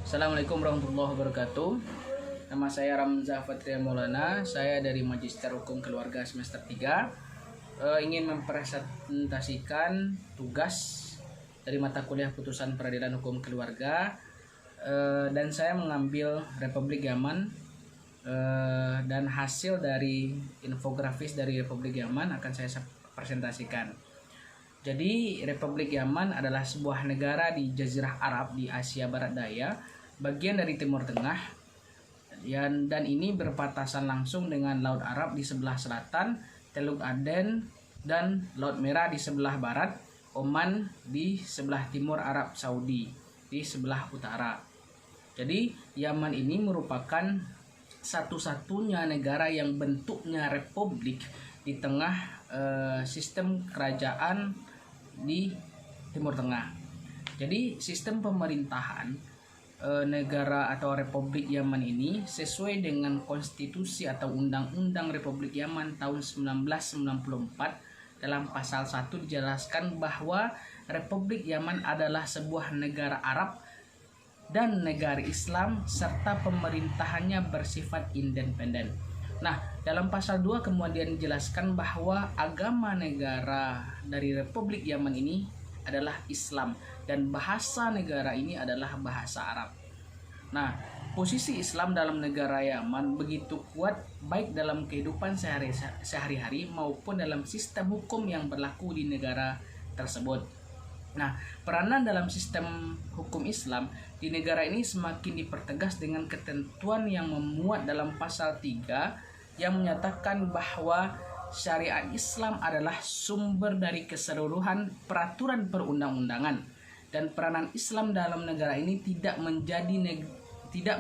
Assalamualaikum warahmatullahi wabarakatuh. Nama saya Ramzah Fatria Maulana. Saya dari Magister Hukum Keluarga semester 3. Ingin mempresentasikan tugas dari mata kuliah Putusan Peradilan Hukum Keluarga. Dan saya mengambil Republik Yaman, dan hasil dari infografis dari Republik Yaman akan saya presentasikan. Jadi Republik Yaman adalah sebuah negara di Jazirah Arab di Asia Barat Daya, bagian dari Timur Tengah, dan ini berbatasan langsung dengan Laut Arab di sebelah selatan, Teluk Aden dan Laut Merah di sebelah barat, Oman di sebelah timur, Arab Saudi di sebelah utara. Jadi Yaman ini merupakan satu-satunya negara yang bentuknya republik di tengah sistem kerajaan di Timur Tengah. Jadi sistem pemerintahan negara atau Republik Yaman ini sesuai dengan konstitusi atau Undang-Undang Republik Yaman tahun 1994. Dalam pasal 1 dijelaskan bahwa Republik Yaman adalah sebuah negara Arab dan negara Islam serta pemerintahannya bersifat independen. Nah, dalam pasal 2 kemudian dijelaskan bahwa agama negara dari Republik Yaman ini adalah Islam dan bahasa negara ini adalah bahasa Arab. Nah, posisi Islam dalam negara Yaman begitu kuat baik dalam kehidupan sehari-hari maupun dalam sistem hukum yang berlaku di negara tersebut. Nah, peranan dalam sistem hukum Islam di negara ini semakin dipertegas dengan ketentuan yang memuat dalam pasal 3 yang menyatakan bahwa syariat Islam adalah sumber dari keseluruhan peraturan perundang-undangan, dan peranan Islam dalam negara ini tidak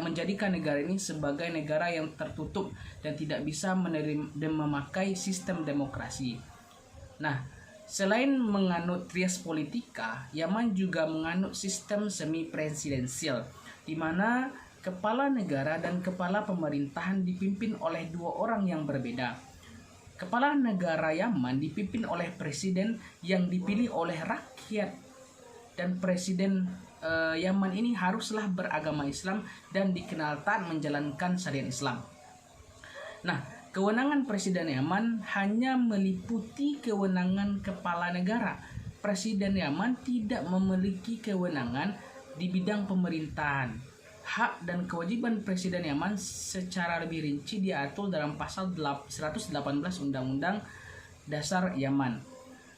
menjadikan negara ini sebagai negara yang tertutup dan tidak bisa menerima dan memakai sistem demokrasi. Nah, selain menganut trias politika, Yaman juga menganut sistem semi presidensial, di mana kepala negara dan kepala pemerintahan dipimpin oleh dua orang yang berbeda. Kepala negara Yaman dipimpin oleh presiden yang dipilih oleh rakyat, dan presiden Yaman ini haruslah beragama Islam dan dikenal taat menjalankan syariat Islam. Nah, kewenangan presiden Yaman hanya meliputi kewenangan kepala negara. Presiden Yaman tidak memiliki kewenangan di bidang pemerintahan. Hak dan kewajiban Presiden Yaman secara lebih rinci diatur dalam pasal 118 Undang-Undang Dasar Yaman.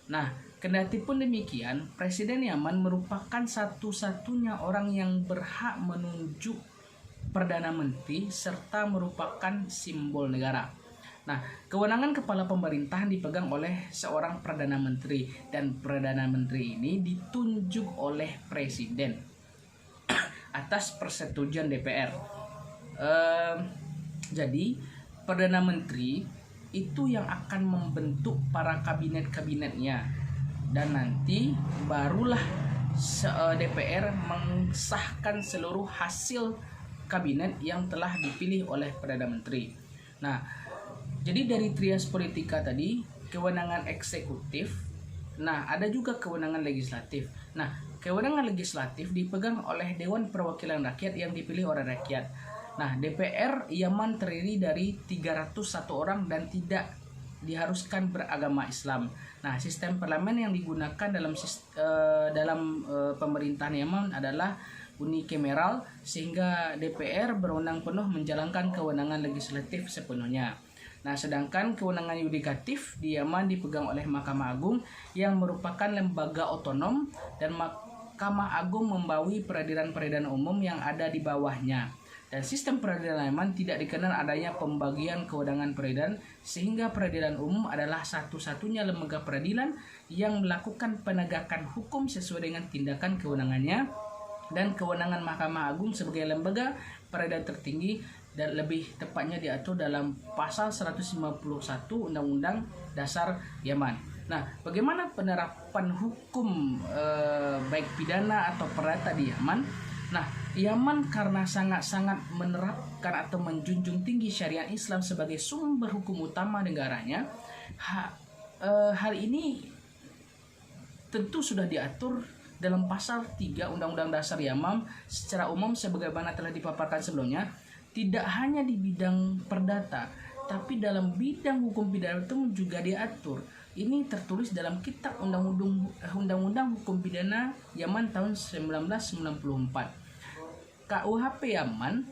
Nah, kendati pun demikian, Presiden Yaman merupakan satu-satunya orang yang berhak menunjuk Perdana Menteri serta merupakan simbol negara. Nah, kewenangan kepala pemerintahan dipegang oleh seorang Perdana Menteri, dan Perdana Menteri ini ditunjuk oleh Presiden atas persetujuan DPR. Jadi Perdana Menteri itu yang akan membentuk para kabinet-kabinetnya, dan nanti barulah DPR mengesahkan seluruh hasil kabinet yang telah dipilih oleh Perdana Menteri. Nah, jadi dari trias politika tadi, kewenangan eksekutif, nah ada juga kewenangan legislatif. Nah, kewenangan legislatif dipegang oleh Dewan Perwakilan Rakyat yang dipilih oleh rakyat. Nah, DPR Yaman terdiri dari 301 orang dan tidak diharuskan beragama Islam. Nah, sistem parlemen yang digunakan dalam pemerintahan Yaman adalah unikameral, sehingga DPR berwenang penuh menjalankan kewenangan legislatif sepenuhnya. Nah, sedangkan kewenangan yudikatif di Yaman dipegang oleh Mahkamah Agung yang merupakan lembaga otonom, dan Mahkamah Agung membawahi peradilan-peradilan umum yang ada di bawahnya. Dan sistem peradilan Yaman tidak dikenal adanya pembagian kewenangan peradilan, sehingga peradilan umum adalah satu-satunya lembaga peradilan yang melakukan penegakan hukum sesuai dengan tindakan kewenangannya, dan kewenangan Mahkamah Agung sebagai lembaga peradilan tertinggi dan lebih tepatnya diatur dalam pasal 151 Undang-Undang Dasar Yaman. Nah, bagaimana penerapan hukum baik pidana atau perdata di Yaman? Nah, Yaman karena sangat-sangat menerapkan atau menjunjung tinggi syariat Islam sebagai sumber hukum utama negaranya, hal ini tentu sudah diatur dalam pasal 3 Undang-Undang Dasar Yaman secara umum sebagaimana telah dipaparkan sebelumnya, tidak hanya di bidang perdata, tapi dalam bidang hukum pidana itu juga diatur. Ini tertulis dalam Kitab Undang-Undang Hukum Pidana Yaman tahun 1994. KUHP Yaman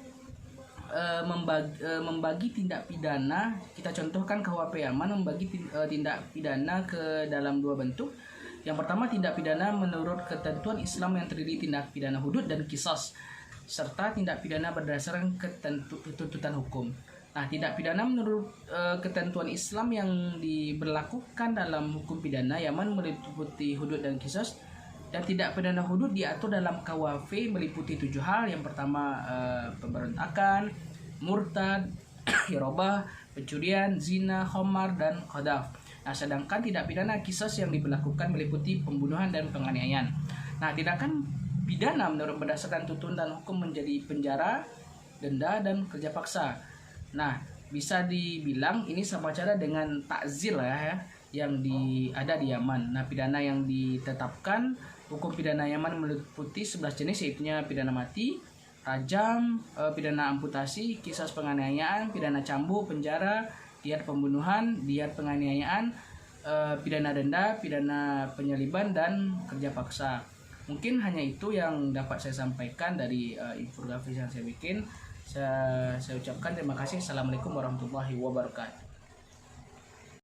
membagi tindak pidana. Kita contohkan KUHP Yaman membagi tindak pidana ke dalam dua bentuk. Yang pertama, tindak pidana menurut ketentuan Islam yang terdiri tindak pidana hudud dan qisas, serta tindak pidana berdasarkan tuntutan hukum. Nah, tindak pidana menurut ketentuan Islam yang diberlakukan dalam hukum pidana Yaman meliputi hudud dan qisas. Dan tindak pidana hudud diatur dalam KUHP meliputi 7 hal. Yang pertama, pemberontakan, murtad, hirobah, pencurian, zina, khamar, dan qadhaf. Nah, sedangkan tindak pidana qisas yang diberlakukan meliputi pembunuhan dan penganiayaan. Nah, tindakan pidana menurut berdasarkan tuntutan hukum menjadi penjara, denda, dan kerja paksa. Nah, bisa dibilang ini sama cara dengan takzir ya, yang ada di Yaman. Nah, pidana yang ditetapkan hukum pidana Yaman meliputi 11 jenis, yaitu pidana mati, rajam, pidana amputasi, qisas penganiayaan, pidana cambuk, penjara, diat pembunuhan, diat penganiayaan, pidana denda, pidana penyaliban, dan kerja paksa. Mungkin hanya itu yang dapat saya sampaikan dari infografis yang saya bikin. Saya ucapkan terima kasih. Assalamualaikum warahmatullahi wabarakatuh.